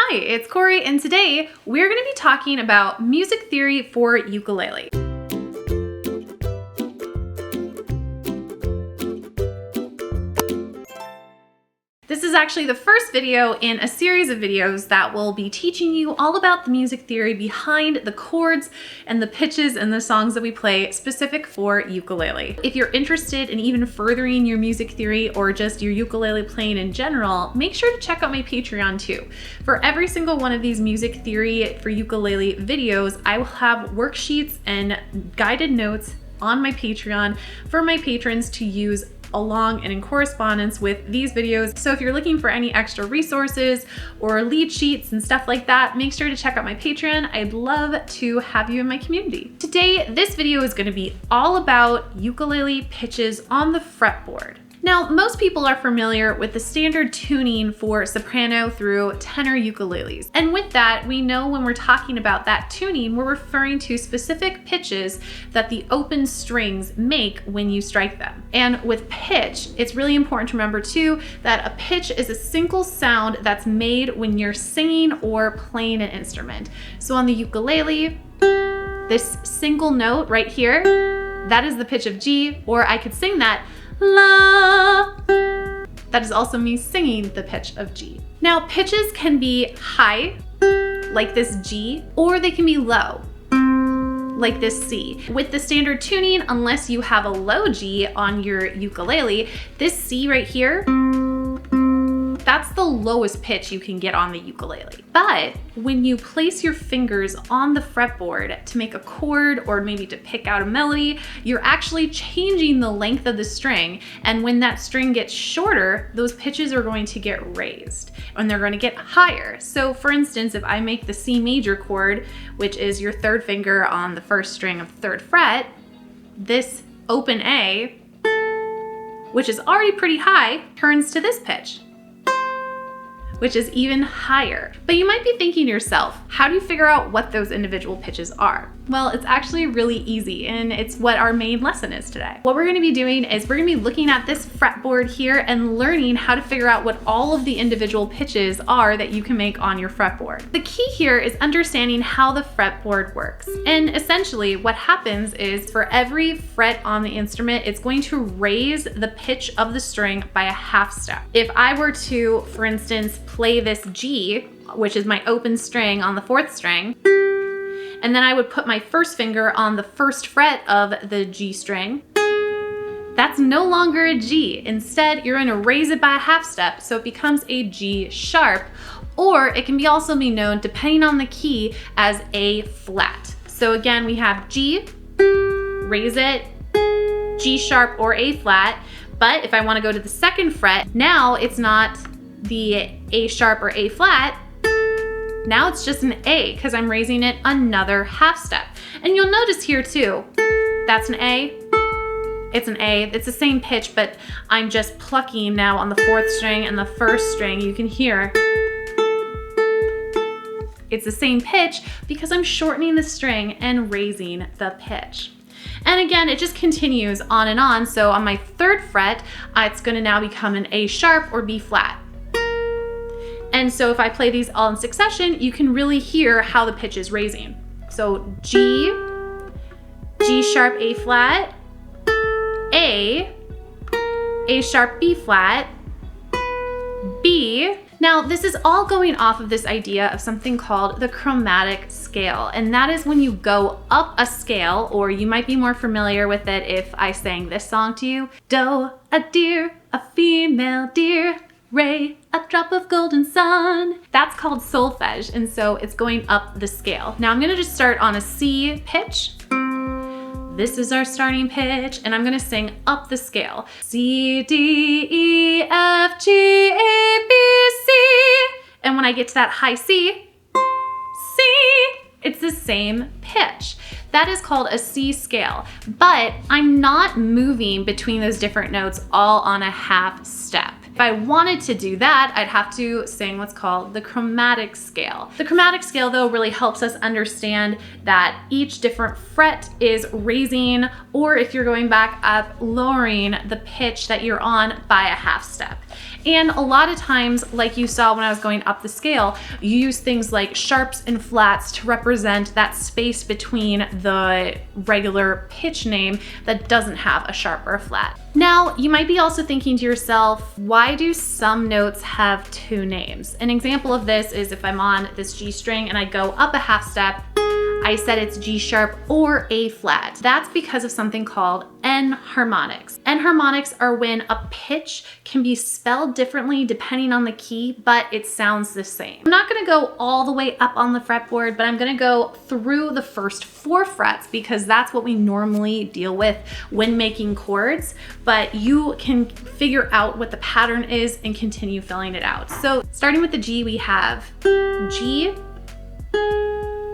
Hi, it's Cory, and today we're going to be talking about music theory for ukulele. This is actually the first video in a series of videos that will be teaching you all about the music theory behind the chords and the pitches and the songs that we play specific for ukulele. If you're interested in even furthering your music theory or just your ukulele playing in general, make sure to check out my Patreon too. For every single one of these music theory for ukulele videos, I will have worksheets and guided notes on my Patreon for my patrons to use along and in correspondence with these videos. So if you're looking for any extra resources or lead sheets and stuff like that, make sure to check out my Patreon. I'd love to have you in my community. Today, this video is going to be all about ukulele pitches on the fretboard. Now, most people are familiar with the standard tuning for soprano through tenor ukuleles. And with that, we know when we're talking about that tuning, we're referring to specific pitches that the open strings make when you strike them. And with pitch, it's really important to remember too that a pitch is a single sound that's made when you're singing or playing an instrument. So on the ukulele, this single note right here, that is the pitch of G, or I could sing that la. That is also me singing the pitch of G. Now, pitches can be high, like this G, or they can be low, like this C. With the standard tuning, unless you have a low G on your ukulele, this C right here, that's the lowest pitch you can get on the ukulele. But when you place your fingers on the fretboard to make a chord or maybe to pick out a melody, you're actually changing the length of the string. And when that string gets shorter, those pitches are going to get raised and they're going to get higher. So for instance, if I make the C major chord, which is your third finger on the first string of the third fret, this open A, which is already pretty high, turns to this pitch, which is even higher. But you might be thinking to yourself, how do you figure out what those individual pitches are? Well, it's actually really easy, and it's what our main lesson is today. What we're gonna be doing is we're gonna be looking at this fretboard here and learning how to figure out what all of the individual pitches are that you can make on your fretboard. The key here is understanding how the fretboard works. And essentially what happens is for every fret on the instrument, it's going to raise the pitch of the string by a half step. If I were to, for instance, play this G, which is my open string on the fourth string, and then I would put my first finger on the first fret of the G string, that's no longer a G. Instead, you're gonna raise it by a half step, so it becomes a G sharp, or it can also be known, depending on the key, as A flat. So again, we have G, raise it, G sharp or A flat, but if I wanna go to the second fret, now it's not the A sharp or A flat, now it's just an A because I'm raising it another half step. And you'll notice here too, that's an A, it's an A, it's the same pitch, but I'm just plucking now on the fourth string and the first string. You can hear it's the same pitch because I'm shortening the string and raising the pitch. And again, it just continues on and on. So on my third fret, it's gonna now become an A sharp or B flat. And so if I play these all in succession, you can really hear how the pitch is raising. So G, G sharp, A flat, A sharp, B flat, B. Now this is all going off of this idea of something called the chromatic scale. And that is when you go up a scale, or you might be more familiar with it if I sang this song to you. Do, a deer, a female deer, Ray, a drop of golden sun. That's called solfege, and so it's going up the scale. Now I'm gonna just start on a C pitch. This is our starting pitch, and I'm gonna sing up the scale. C, D, E, F, G, A, B, C. And when I get to that high C, it's the same pitch. That is called a C scale, but I'm not moving between those different notes all on a half step. If I wanted to do that, I'd have to sing what's called the chromatic scale. The chromatic scale, though, really helps us understand that each different fret is raising, or if you're going back up, lowering the pitch that you're on by a half step. And a lot of times, like you saw when I was going up the scale, you use things like sharps and flats to represent that space between the regular pitch name that doesn't have a sharp or a flat. Now, you might be also thinking to yourself, why do some notes have two names? An example of this is if I'm on this G string and I go up a half step, I said it's G sharp or A flat. That's because of something called enharmonics. Enharmonics are when a pitch can be spelled differently depending on the key, but it sounds the same. I'm not gonna go all the way up on the fretboard, but I'm gonna go through the first 4 frets because that's what we normally deal with when making chords, but you can figure out what the pattern is and continue filling it out. So starting with the G, we have G,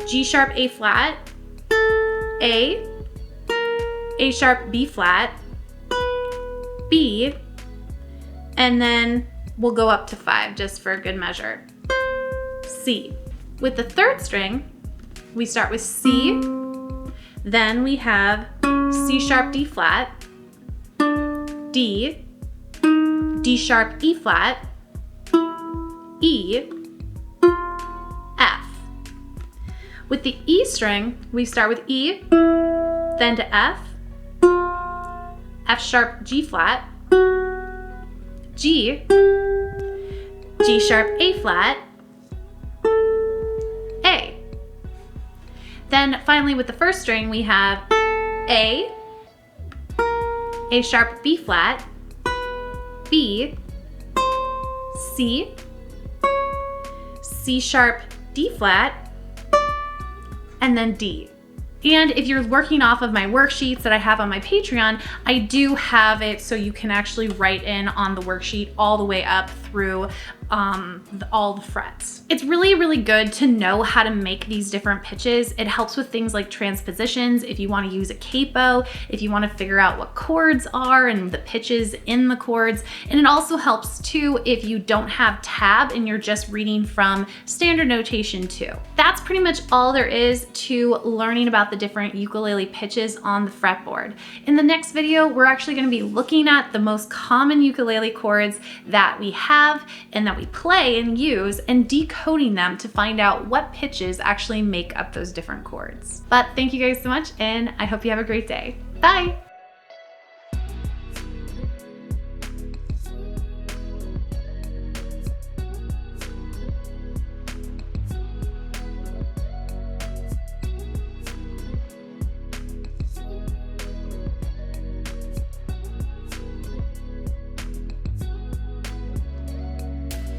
G sharp, A flat, A sharp, B flat, B, and then we'll go up to 5 just for a good measure. C. With the 3rd string, we start with C, then we have C sharp, D flat, D, D sharp, E flat, E, F. With the E string, we start with E, then to F, F sharp, G flat, G, G sharp, A flat, A. Then finally with the 1st string, we have A sharp, B flat, B, C, C sharp, D flat, and then D. And if you're working off of my worksheets that I have on my Patreon, I do have it so you can actually write in on the worksheet all the way up through all the frets. It's really, really good to know how to make these different pitches. It helps with things like transpositions, if you want to use a capo, if you want to figure out what chords are and the pitches in the chords. And it also helps too if you don't have tab and you're just reading from standard notation too. That's pretty much all there is to learning about the different ukulele pitches on the fretboard. In the next video, we're actually going to be looking at the most common ukulele chords that we have and that we play and use, and decoding them to find out what pitches actually make up those different chords. But thank you guys so much, and I hope you have a great day. Bye!